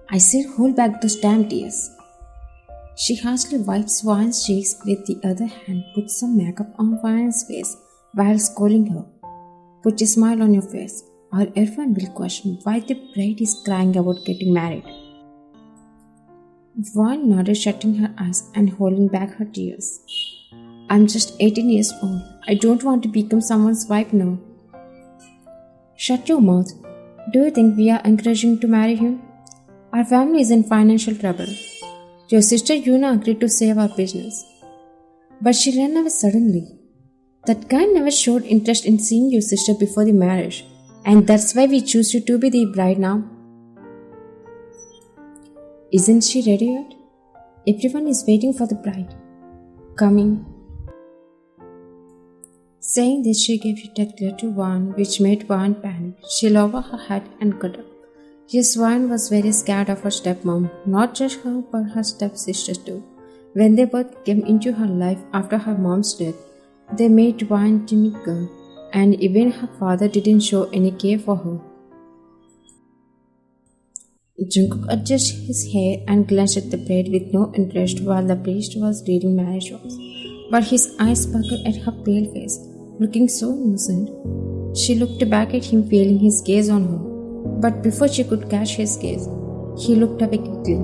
I said hold back those damn tears. She harshly wipes Vine's cheeks with the other hand, puts some makeup on Vine's face while scolding her. Put a smile on your face, or everyone will question why the bride is crying about getting married. Vine nodded, shutting her eyes and holding back her tears. I'm just 18 years old. I don't want to become someone's wife now. Shut your mouth. Do you think we are encouraging to marry him? Our family is in financial trouble. Your sister Yuna agreed to save our business. But she ran away suddenly. That guy never showed interest in seeing your sister before the marriage. And that's why we choose you to be the bride now. Isn't she ready yet? Everyone is waiting for the bride. Coming. Saying this, she gave a tequila to Vaughn, which made Vaughn panic. She lowered her head and got up. Yes, Vaughn was very scared of her stepmom, not just her but her stepsister too. When they both came into her life after her mom's death, they made Vaughn timid girl, and even her father didn't show any care for her. Jungkook adjusted his hair and glanced at the bride with no interest while the priest was reading marriage vows. But his eyes sparkled at her pale face, looking so innocent. She looked back at him, feeling his gaze on her. But before she could catch his gaze, he looked away quickly.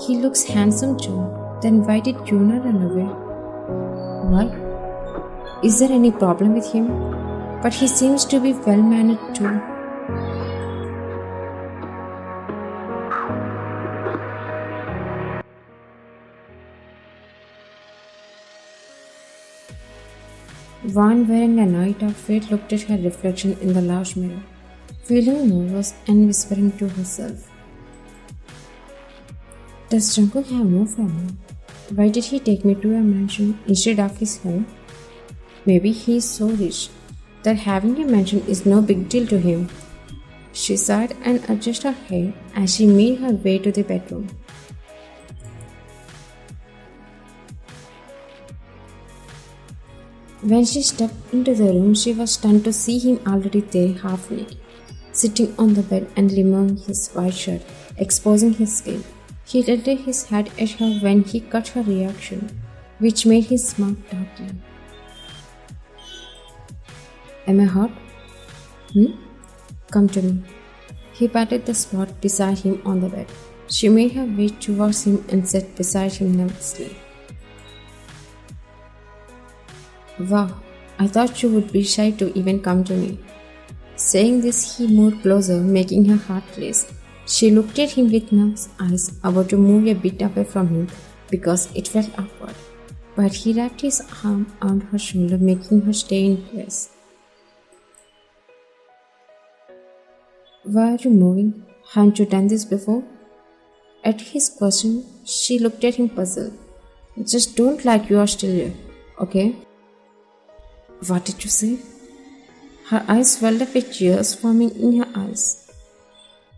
He looks handsome too. Then why did Yuna run away? Why? Is there any problem with him? But he seems to be well-mannered too. Vaughn, wearing a night outfit, looked at her reflection in the large mirror, feeling nervous and whispering to herself. Does Jungkook have no family? Why did he take me to a mansion instead of his home? Maybe he is so rich that having a mansion is no big deal to him. She sighed and adjusted her hair as she made her way to the bedroom. When she stepped into the room, she was stunned to see him already there, half naked, sitting on the bed and removing his white shirt, exposing his skin. He tilted his head at her when he caught her reaction, which made his smile darken. Am I hot? Come to me. He patted the spot beside him on the bed. She made her way towards him and sat beside him nervously. Wow, I thought you would be shy to even come to me. Saying this, he moved closer, making her heart race. She looked at him with nervous eyes, about to move a bit away from him because it felt awkward. But he wrapped his arm around her shoulder, making her stay in place. Why are you moving? Haven't you done this before? At his question, she looked at him puzzled. Just don't like you are still here, okay? What did you say? Her eyes welled up with tears forming in her eyes.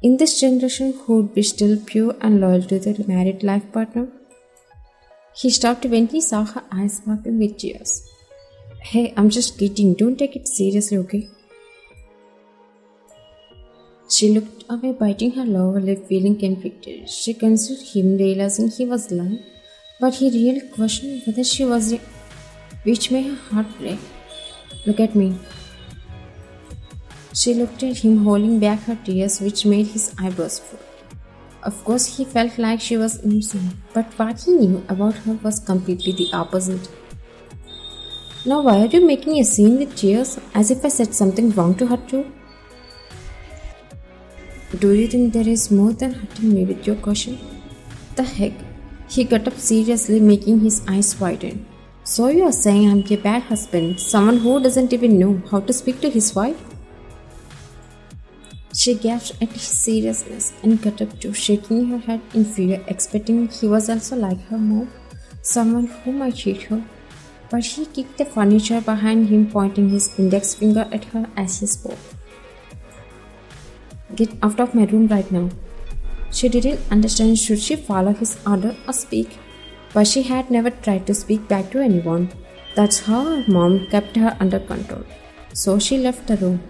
In this generation, who would be still pure and loyal to their married life partner? He stopped when he saw her eyes sparkling with tears. Hey, I'm just kidding. Don't take it seriously, okay? She looked away, biting her lower lip, feeling conflicted. She considered him, realizing he was lying, but he really questioned whether she was a... which made her heart break. Look at me. She looked at him, holding back her tears, which made his eyebrows furrow. Of course, he felt like she was innocent, but what he knew about her was completely the opposite. Now, why are you making a scene with tears, as if I said something wrong to her too? Do you think there is more than hurting me with your question? The heck? He got up seriously, making his eyes widen. So you are saying I'm a bad husband, someone who doesn't even know how to speak to his wife? She gasped at his seriousness and got up too, shaking her head in fear, expecting he was also like her mom, someone who might cheat her. But he kicked the furniture behind him, pointing his index finger at her as he spoke. Get out of my room right now. She didn't understand should she follow his order or speak, but she had never tried to speak back to anyone. That's how her mom kept her under control. So she left the room.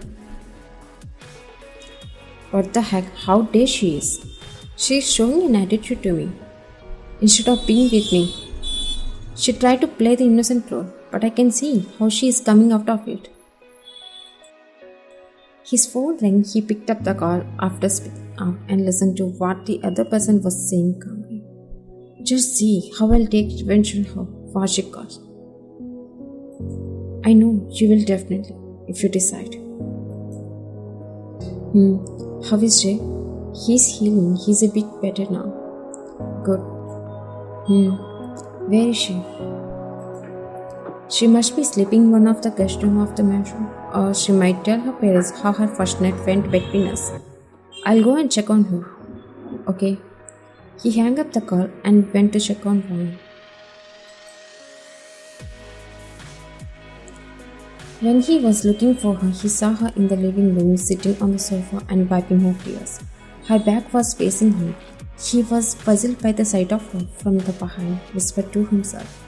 What the heck? How dare she is? She is showing an attitude to me instead of being with me. She tried to play the innocent role, but I can see how she is coming out of it. His phone rang. He picked up the call after speaking up and listened to what the other person was saying calmly. Just see how I'll take revenge on her for she caused. I know you will definitely, if you decide. How is Jay? He's healing. He's a bit better now. Good. Where is she? She must be sleeping in one of the guest room of the mansion, or she might tell her parents how her first night went between us. I'll go and check on her. Okay. He hung up the call and went to check on Ryan. When he was looking for her, he saw her in the living room sitting on the sofa and wiping her tears. Her back was facing him. He was puzzled by the sight of her from the behind, whispered to himself.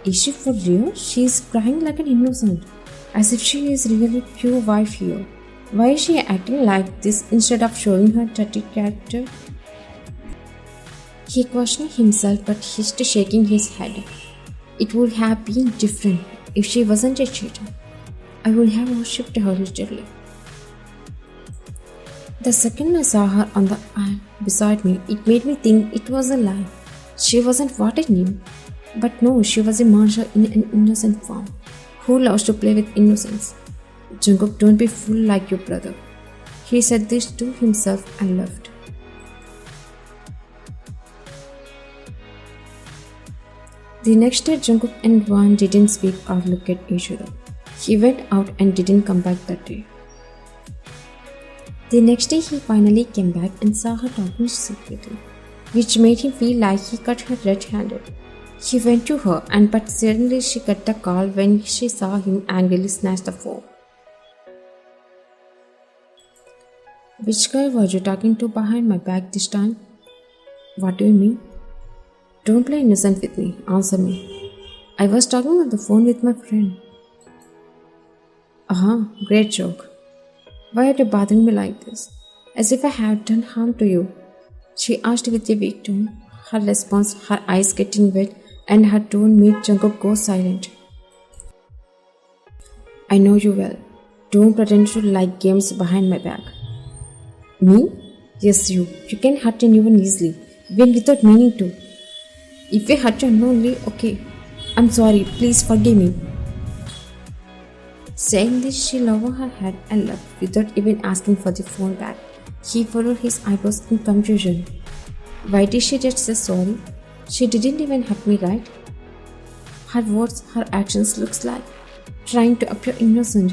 Is she for real? She is crying like an innocent, as if she is really pure wife here. Why is she acting like this instead of showing her dirty character? He questioned himself but hissed, shaking his head. It would have been different if she wasn't a cheater. I would have worshipped her literally. The second I saw her on the aisle beside me, it made me think it was a lie. She wasn't what I knew. But no, she was a monster in an innocent form. Who loves to play with innocence? Jungkook, don't be fool like your brother. He said this to himself and left. The next day, Jungkook and Wan didn't speak or look at each other. He went out and didn't come back that day. The next day, he finally came back and saw her talking secretly, which made him feel like he caught her red-handed. He went to her, but suddenly she cut the call when she saw him angrily snatch the phone. Which guy were you talking to behind my back this time? What do you mean? Don't play innocent with me. Answer me. I was talking on the phone with my friend. Great joke. Why are you bothering me like this? As if I have done harm to you. She asked with a weak tone. Her response, her eyes getting wet, and her tone made Jungkook go silent. I know you well. Don't pretend to like games behind my back. Me? Yes, you. You can hurt anyone easily, even without meaning to. If I hurt you unknowingly, okay. I'm sorry, please forgive me. Saying this, she lowered her head and left without even asking for the phone back. He furrowed his eyebrows in confusion. Why did she just say sorry? She didn't even hurt me, right? Her words, her actions looks like trying to appear innocent.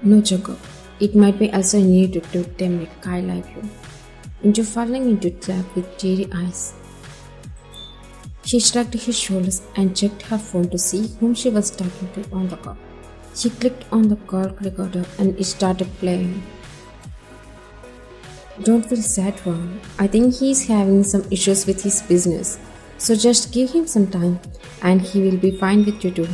No, Jungkook. It might be also needed to tempt a guy like you into falling into a trap with teary eyes. She shrugged his shoulders and checked her phone to see whom she was talking to on the call. She clicked on the call recorder and it started playing. Don't feel sad, Ron. I think he's having some issues with his business. So just give him some time and he will be fine with you too.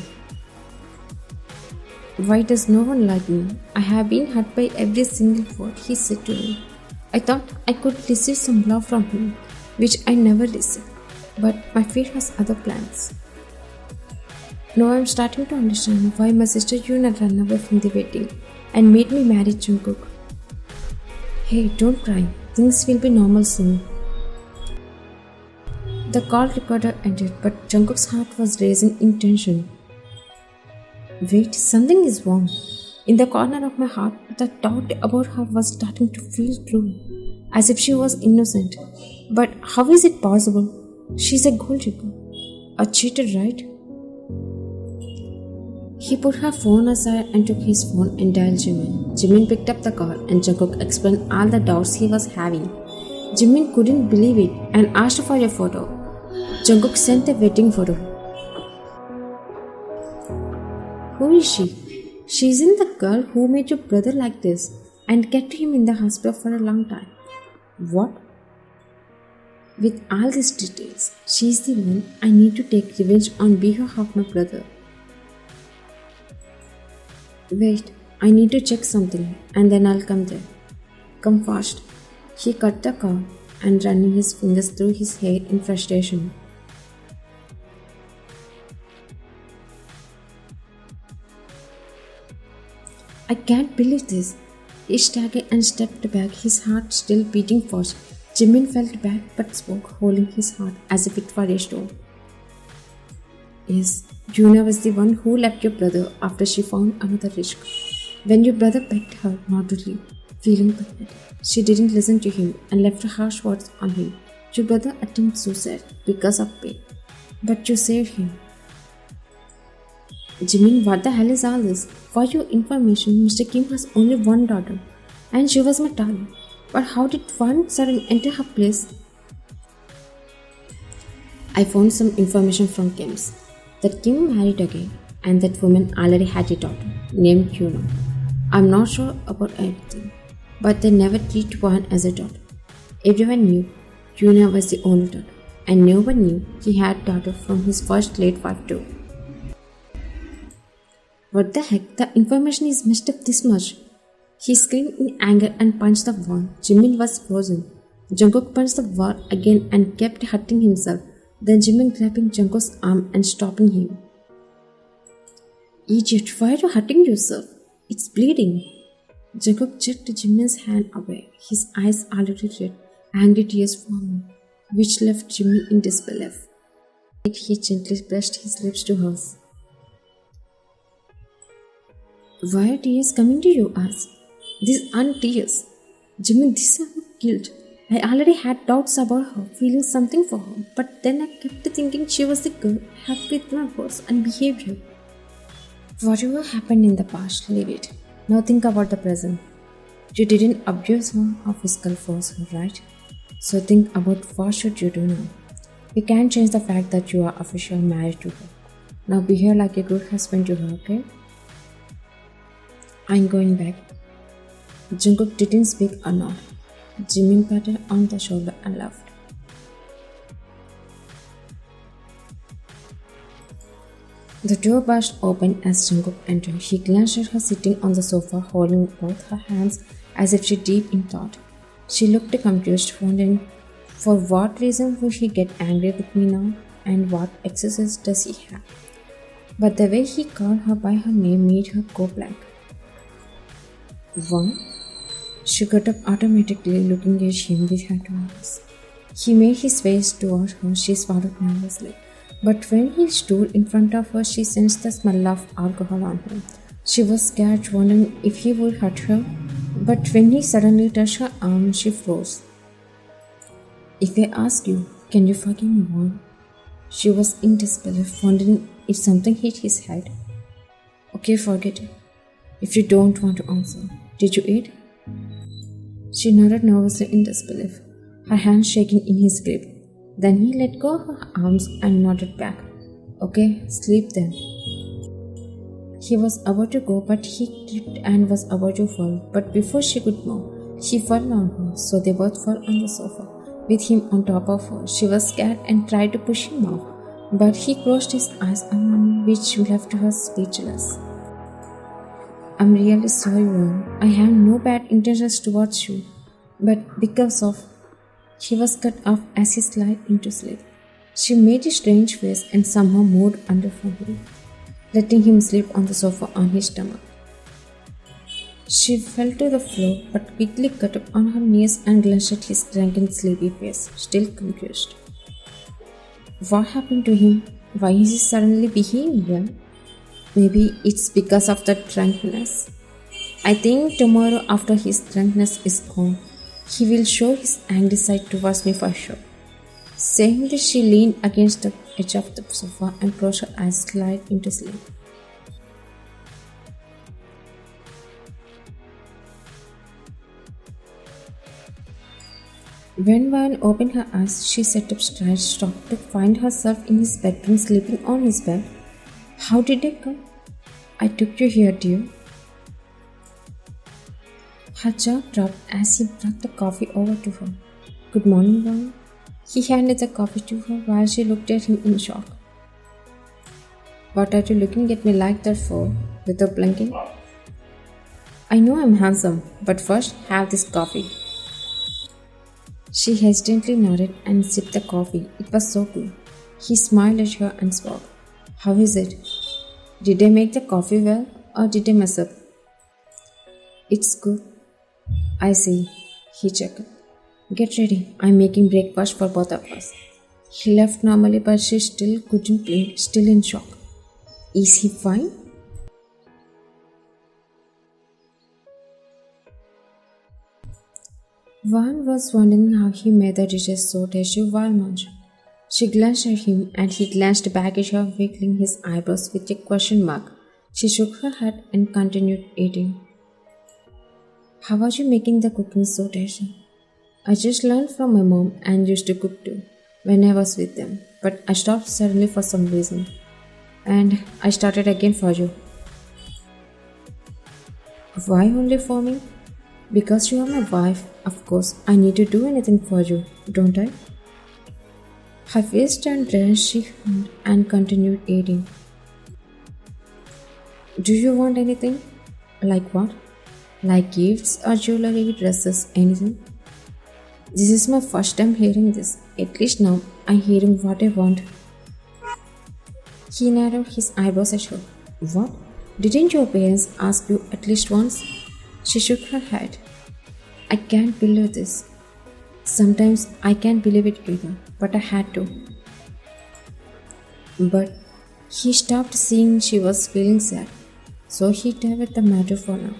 Why does no one like me? I have been hurt by every single word he said to me. I thought I could receive some love from him, which I never received. But my fate has other plans. Now I'm starting to understand why my sister Yuna ran away from the wedding and made me marry Jungkook. Hey, don't cry. Things will be normal soon. The call recorder ended, but Jungkook's heart was racing in tension. Wait, something is wrong. In the corner of my heart, the thought about her was starting to feel true, as if she was innocent. But how is it possible? She's a gold digger. A cheater, right? He put her phone aside and took his phone and dialed Jimin. Jimin picked up the call and Jungkook explained all the doubts he was having. Jimin couldn't believe it and asked for a photo. Jungkook sent a wedding photo. Who is she? She isn't the girl who made your brother like this and kept him in the hospital for a long time. What? With all these details, she is the one I need to take revenge on behalf of my brother. Wait, I need to check something and then I'll come there. Come fast. He cut the cord and running his fingers through his hair in frustration. I can't believe this. He staggered and stepped back, his heart still beating fast. Jimin felt bad but spoke, holding his heart as if it were a stone. Yes, Juna was the one who left your brother after she found another risk. When your brother begged her not to leave, feeling pathetic, she didn't listen to him and left harsh words on him. Your brother attempted suicide because of pain, but you saved him. Jimin, what the hell is all this? For your information, Mr. Kim has only one daughter, and she was my darling. But how did one sudden enter her place? I found some information from Kim's that Kim married again, and that woman already had a daughter named Yuna. I'm not sure about everything, but they never treated one as a daughter. Everyone knew Yuna was the only daughter, and no one knew he had a daughter from his first late wife too. What the heck? The information is messed up this much. He screamed in anger and punched the wall. Jimin was frozen. Jungkook punched the wall again and kept hurting himself. Then Jimin grabbing Jungkook's arm and stopping him. Idiot, why are you hurting yourself? It's bleeding. Jungkook jerked Jimin's hand away, his eyes already red, angry tears forming, which left Jimin in disbelief. He gently pressed his lips to hers. Why are tears coming to your eyes? These aren't tears. Jimin, these are guilt. I already had doubts about her, feeling something for her, but then I kept thinking she was the girl I had with my words and behavior. Whatever happened in the past, leave it. Now think about the present. You didn't abuse her or physical force her, right? So think about what should you do now. You can't change the fact that you are officially married to her. Now behave like a good husband to her, okay? I'm going back. Jungkook didn't speak or nod. Jimin patted on the shoulder and laughed. The door burst open as Jungkook entered. He glanced at her sitting on the sofa, holding both her hands as if she deep in thought. She looked confused, wondering for what reason would he get angry with me now, and what excesses does he have. But the way he called her by her name made her go blank. What? She got up automatically, looking at him with her two eyes. He made his face toward her. She swallowed nervously. But when he stood in front of her, she sensed the smell of alcohol on him. She was scared, wondering if he would hurt her. But when he suddenly touched her arm, she froze. If I ask you, can you forgive me, Mom? She was in disbelief, wondering if something hit his head. Okay, forget it. If you don't want to answer, did you eat? She nodded nervously in disbelief, her hands shaking in his grip. Then he let go of her arms and nodded back. Okay, sleep then. He was about to go, but he tripped and was about to fall. But before she could move, he fell on her, so they both fell on the sofa, with him on top of her. She was scared and tried to push him off, but he closed his eyes on her, which left her speechless. I'm really sorry, Ron. I have no bad intentions towards you, but because of... He was cut off as he slid into sleep. She made a strange face and somehow moved under from him, letting him sleep on the sofa on his stomach. She fell to the floor, but quickly got up on her knees and glanced at his drunken, sleepy face, still confused. What happened to him? Why is he suddenly behaving well? Maybe it's because of the drunkenness. I think tomorrow, after his drunkenness is gone, he will show his angry side towards me for sure. Saying this, she leaned against the edge of the sofa and closed her eyes, slid into sleep. When Vine opened her eyes, she sat up straight, shocked to find herself in his bedroom, sleeping on his bed. How did I come? I took you here, dear. Her jaw dropped as he brought the coffee over to her. Good morning, Vine. He handed the coffee to her while she looked at him in shock. What are you looking at me like that for? Without blinking? I know I'm handsome, but first have this coffee. She hesitantly nodded and sipped the coffee. It was so good. He smiled at her and spoke. How is it? Did I make the coffee well or did I mess up? It's good. I see. He chuckled. Get ready. I'm making breakfast for both of us. He left normally, but she still couldn't blink, still in shock. Is he fine? Van was wondering how he made the dishes so tasty while munching. She glanced at him and he glanced back at her, wiggling his eyebrows with a question mark. She shook her head and continued eating. How are you making the cooking so tasty? I just learned from my mom and used to cook too when I was with them, but I stopped suddenly for some reason. And I started again for you. Why only for me? Because you are my wife, of course, I need to do anything for you, don't I? Her face turned red, she hummed and continued eating. Do you want anything? Like what? Like gifts or jewelry, dresses, anything? This is my first time hearing this. At least now I'm hearing what I want. He narrowed his eyebrows at her. What? Didn't your parents ask you at least once? She shook her head. I can't believe this. Sometimes I can't believe it either, but I had to. But he stopped seeing she was feeling sad, so he diverted the matter for now.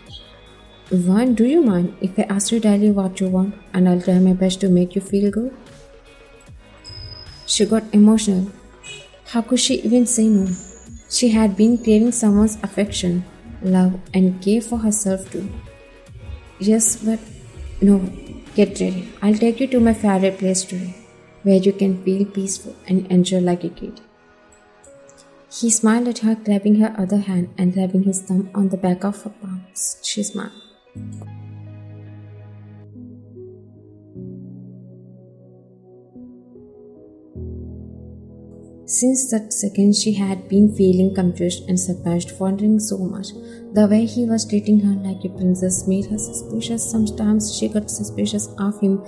Vaughn, do you mind if I ask you daily what you want and I'll try my best to make you feel good? She got emotional. How could she even say no? She had been craving someone's affection, love, and care for herself too. Yes, but no. Get ready. I'll take you to my favorite place today, where you can feel peaceful and enjoy like a kid. He smiled at her, grabbing her other hand and rubbing his thumb on the back of her palm. She smiled. Since that second, she had been feeling confused and surprised, wondering so much. The way he was treating her like a princess made her suspicious. Sometimes she got suspicious of him.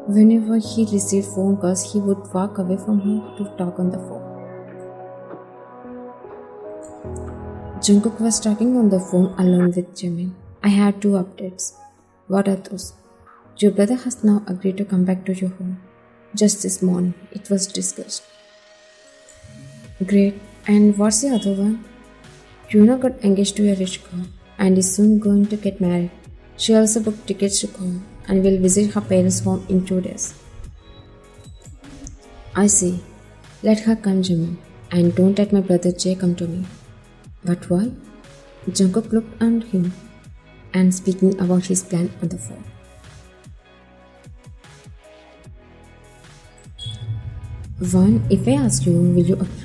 Whenever he received phone calls, he would walk away from her to talk on the phone. Jungkook was talking on the phone alone with Jimin. I had two updates. What are those? Your brother has now agreed to come back to your home. Just this morning, it was discussed. Great. And what's the other one? Yuna got engaged to a rich girl and is soon going to get married. She also booked tickets to come and will visit her parents' home in 2 days. I see. Let her come, Jimmy. And don't let my brother Jay come to me. But why? Jungkook looked at him and speaking about his plan on the phone. One, if I ask you, will you agree?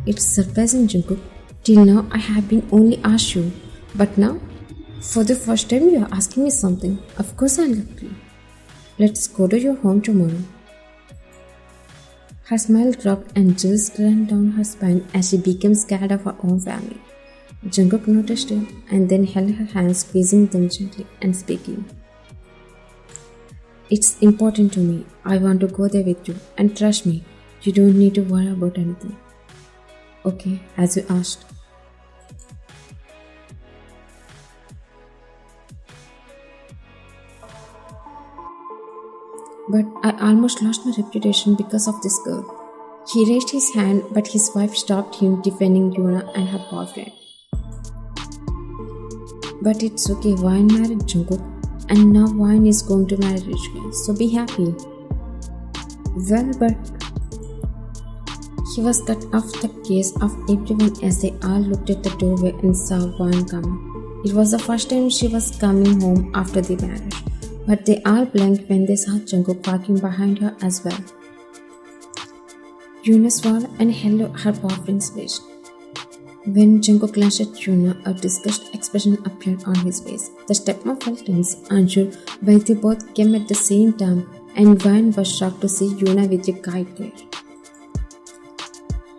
It's surprising, Jungkook. Till now, I have been only asked you. But now, for the first time, you are asking me something. Of course, I'll agree. Let's go to your home tomorrow. Her smile dropped and chills ran down her spine as she became scared of her own family. Jungkook noticed it and then held her hands, squeezing them gently and speaking. It's important to me. I want to go there with you. And trust me, you don't need to worry about anything. Okay, as you asked. But I almost lost my reputation because of this girl. He raised his hand, but his wife stopped him, defending Yuna and her boyfriend. But it's okay, Vine married Jungkook, and now Vine is going to marry rich guy, so be happy. Well, but he was cut off the gaze of everyone as they all looked at the doorway and saw Vine coming. It was the first time she was coming home after the marriage, but they all blinked when they saw Jungkook walking behind her as well. Yuna swallowed and held her boyfriend's waist. When Jungkook glanced at Yuna, a disgusted expression appeared on his face. The stepmom felt tense, unsure why they both came at the same time, and Vine was shocked to see Yuna with a guy there.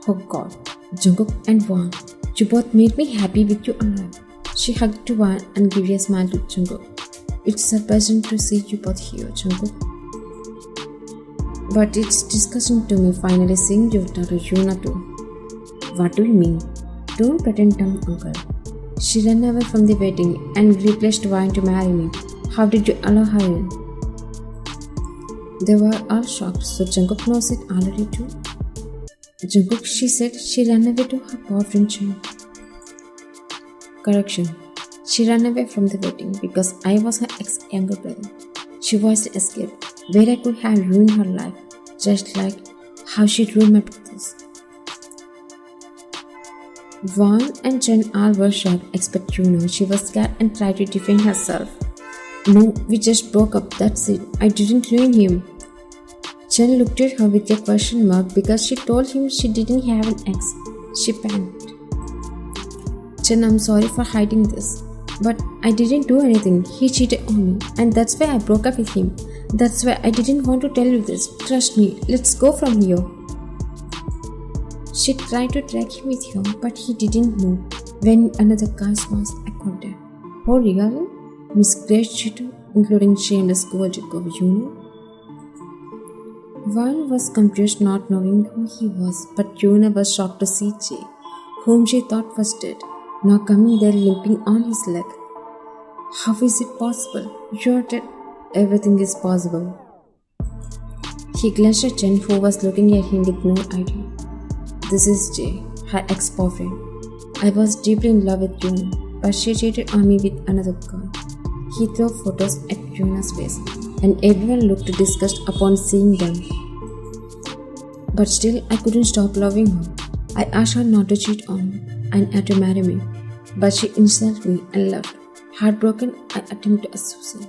Oh God, Jungkook and Vaughn, you both made me happy with you alive. She hugged Wan and gave a smile to Jungkook. It's surprising to see you both here, Jungkook. But it's disgusting to me finally seeing your daughter Yuna too. What do you mean? Don't pretend dumb, uncle. She ran away from the wedding and replaced Wan to marry me. How did you allow her in? They were all shocked, so Jungkook knows it already too. Jungkook, she said she ran away to her boyfriend Chen. Correction. She ran away from the wedding because I was her ex-younger brother. She was to escape, where I could have ruined her life, just like how she ruined my brother's. Vaughn and Chen all were shocked except Yuna. She was scared and tried to defend herself. No, we just broke up, that's it. I didn't ruin him. Chen looked at her with a question mark because she told him she didn't have an ex. She panicked. Chen, I'm sorry for hiding this, but I didn't do anything. He cheated on me, and that's why I broke up with him. That's why I didn't want to tell you this. Trust me, let's go from here. She tried to drag him with her, but he didn't move when another guy's voice echoed there. Oh, really? Miss Great Cheater, including shameless Jungkook of Yuna? Vaughn was confused not knowing who he was, but Yuna was shocked to see Jay, whom she thought was dead, now coming there limping on his leg. How is it possible? You're dead. Everything is possible. He glanced at Chen, who was looking at him with no idea. This is Jay, her ex-boyfriend. I was deeply in love with Yuna, but she cheated on me with another girl. He threw photos at Yuna's face, and everyone looked disgusted upon seeing them. But still, I couldn't stop loving her. I asked her not to cheat on me and to marry me, but she insulted me and left. Heartbroken, I attempted suicide,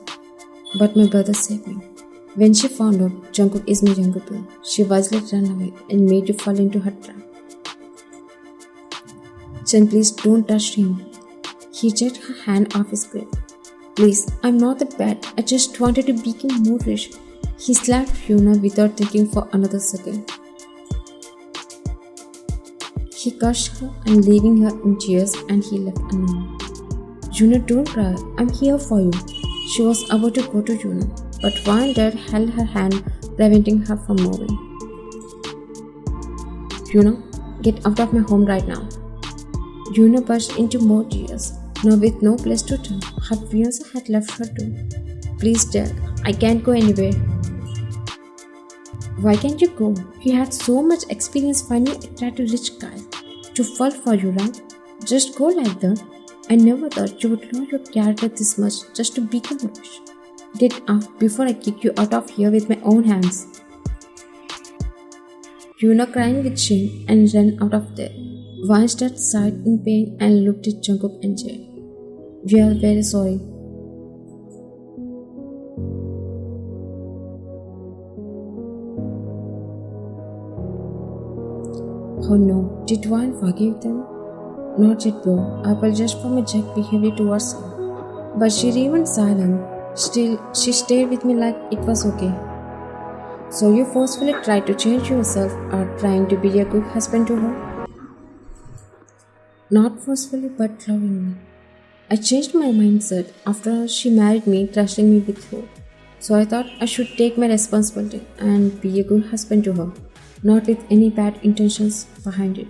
but my brother saved me. When she found out Jungkook is my younger brother, she wisely ran away and made you fall into her trap. Chen, please don't touch him. He jerked her hand off his grip. Please, I'm not that bad. I just wanted to become more rich. He slapped Yuna without thinking for another second. He cursed her and leaving her in tears, and he left alone. Yuna, don't cry. I'm here for you. She was about to go to Yuna, but one dad held her hand, preventing her from moving. Yuna, get out of my home right now. Yuna burst into more tears. Now with no place to turn, her fiancé had left her too. Please, Dad, I can't go anywhere. Why can't you go? You had so much experience finding attractive rich guys to fall for you, right? Just go like that. I never thought you would love your character this much just to become rich. Get out before I kick you out of here with my own hands. Yuna crying with shame and ran out of there. Weinstein sighed in pain and looked at Jungkook and Jay. We are very sorry. Oh no, did Wayne forgive them? Not yet though. I apologized for my jack behavior towards her. But she remained silent. Still, she stayed with me like it was okay. So you forcefully tried to change yourself or trying to be a good husband to her? Not forcefully but lovingly. I changed my mindset after she married me, trusting me with her. So I thought I should take my responsibility and be a good husband to her, not with any bad intentions behind it.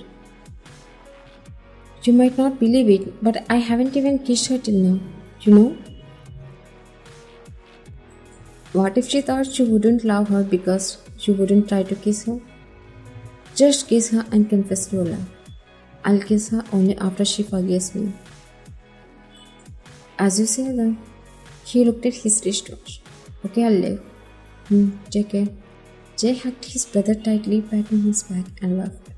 You might not believe it, but I haven't even kissed her till now, you know? What if she thought you wouldn't love her because you wouldn't try to kiss her? Just kiss her and confess your love. I'll kiss her only after she forgives me. As you say that, he looked at his wristwatch. Okay, I'll leave. Take care. Jay hugged his brother tightly, patting his back and left.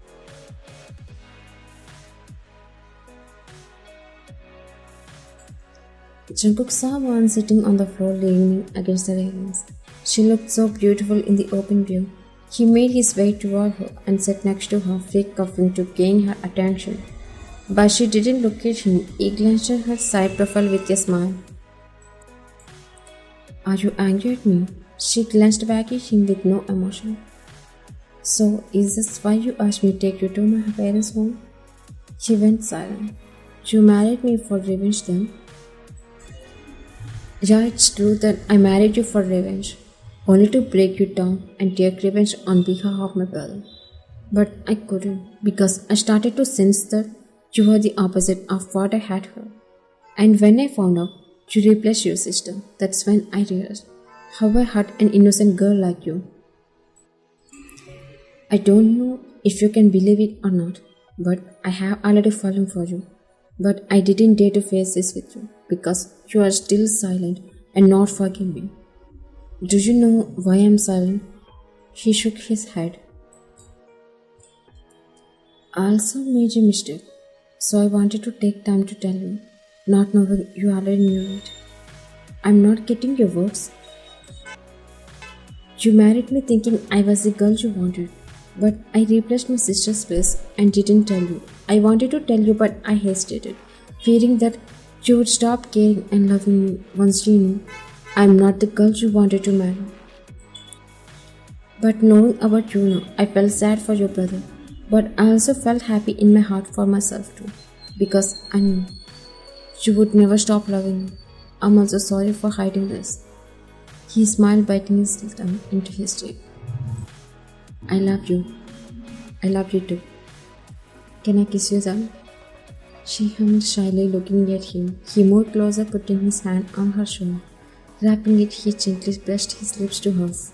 Jungkook saw one sitting on the floor leaning against the railings. She looked so beautiful in the open view. He made his way toward her and sat next to her, fake coughing to gain her attention. But she didn't look at him. He glanced at her side profile with a smile. Are you angry at me? She glanced back at him with no emotion. So, is this why you asked me to take you to my parents' home? He went silent. You married me for revenge then? Yeah, it's true that I married you for revenge, only to break you down and take revenge on behalf of my brother. But I couldn't because I started to sense that you were the opposite of what I had heard. And when I found out you replaced your sister, that's when I realized how I hurt an innocent girl like you. I don't know if you can believe it or not, but I have already fallen for you. But I didn't dare to face this with you because you are still silent and not forgiving. Do you know why I'm silent? He shook his head. I also made a mistake, so I wanted to take time to tell you, not knowing you already knew it. I'm not getting your words. You married me thinking I was the girl you wanted, but I replaced my sister's place and didn't tell you. I wanted to tell you, but I hesitated, fearing that you would stop caring and loving me once you knew I'm not the girl you wanted to marry. But knowing about you now, I felt sad for your brother, but I also felt happy in my heart for myself too, because I knew you would never stop loving me. I'm also sorry for hiding this. He smiled, biting his tongue into his cheek. I love you. I love you too. Can I kiss you, son? She hummed shyly, looking at him. He moved closer, putting his hand on her shoulder. Wrapping it, he gently pressed his lips to hers.